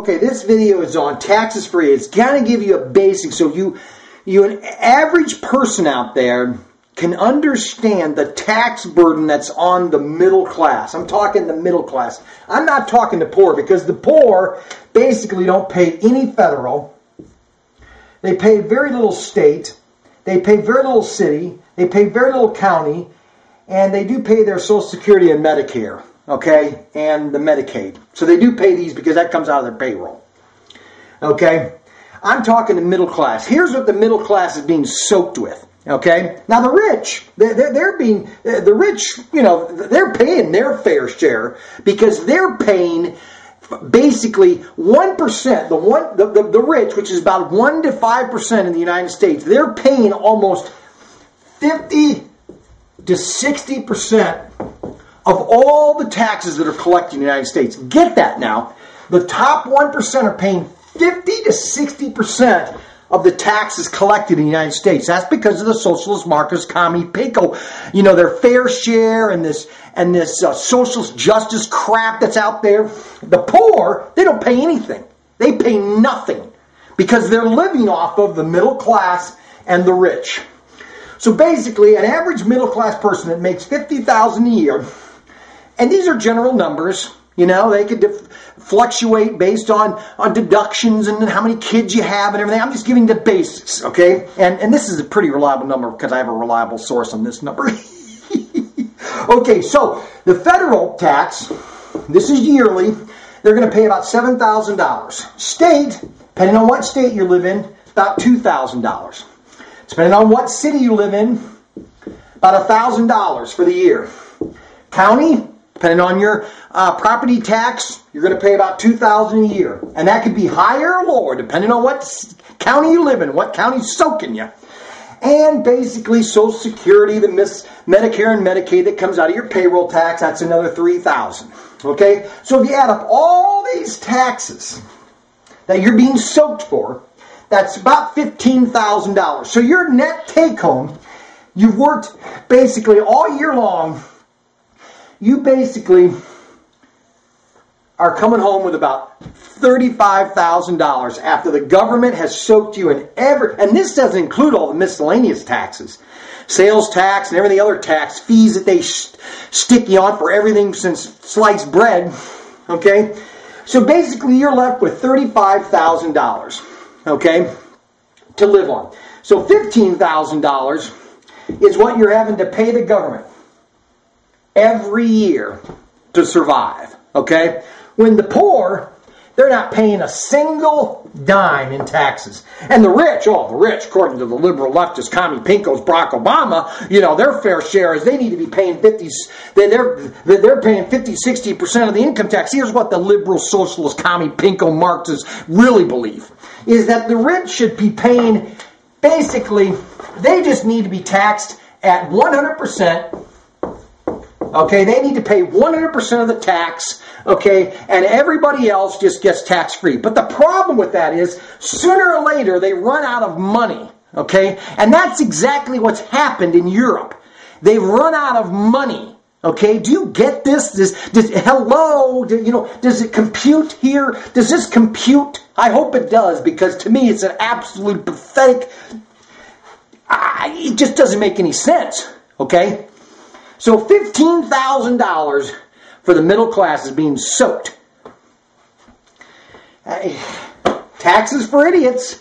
Okay, this video is on taxes for idiots. It's going to give you a basic so you an average person out there can understand the tax burden that's on the middle class. I'm talking the middle class. I'm not talking the poor, because the poor basically don't pay any federal. They pay very little state. They pay very little city. They pay very little county. And they do pay their Social Security and Medicare, okay, and the Medicaid. So they do pay these because that comes out of their payroll, okay? I'm talking the middle class. Here's what the middle class is being soaked with, okay? Now the rich, they're being, the rich, you know, they're paying their fair share because they're paying basically 1%, the rich, which is about 1 to 5% in the United States, they're paying almost 50 to 60% of all the taxes that are collected in the United States. Get that now. The top 1% are paying 50 to 60% of the taxes collected in the United States. That's because of the socialist Marcus Commie Pinko, you know, their fair share and this socialist justice crap that's out there. The poor, they don't pay anything. They pay nothing because they're living off of the middle class and the rich. So basically, an average middle class person that makes $50,000 a year, and these are general numbers, you know, they could fluctuate based on deductions and how many kids you have and everything. I'm just giving the basics, okay? And this is a pretty reliable number because I have a reliable source on this number. Okay, so the federal tax, this is yearly, they're going to pay about $7,000. State, depending on what state you live in, about $2,000. Depending on what city you live in, about $1,000 for the year. County, depending on your property tax, you're going to pay about $2,000 a year. And that could be higher or lower, depending on what county you live in, what county's soaking you. And basically, Social Security, the Medicare and Medicaid that comes out of your payroll tax, that's another $3,000. Okay? So if you add up all these taxes that you're being soaked for, that's about $15,000. So your net take home, you've worked basically all year long, you basically are coming home with about $35,000 after the government has soaked you in and this doesn't include all the miscellaneous taxes, sales tax and every other tax, fees that they stick you on for everything since sliced bread, okay? So basically you're left with $35,000. Okay, to live on. So $15,000 is what you're having to pay the government every year to survive. Okay, when the poor, they're not paying a single dime in taxes. And the rich, according to the liberal leftist commie pinkos, Barack Obama, you know, their fair share is they need to be paying they're paying 50-60% of the income tax. Here's what the liberal socialist commie pinko Marxists really believe, is that the rich should be paying, basically, they just need to be taxed at 100%. Okay, they need to pay 100% of the tax, okay, and everybody else just gets tax-free. But the problem with that is, sooner or later, they run out of money, okay? And that's exactly what's happened in Europe. They've run out of money, okay? Do you get this? Hello? Does it compute here? Does this compute? I hope it does, because to me, it's an absolute pathetic, it just doesn't make any sense, okay? So $15,000 for the middle class is being soaked. Taxes for idiots.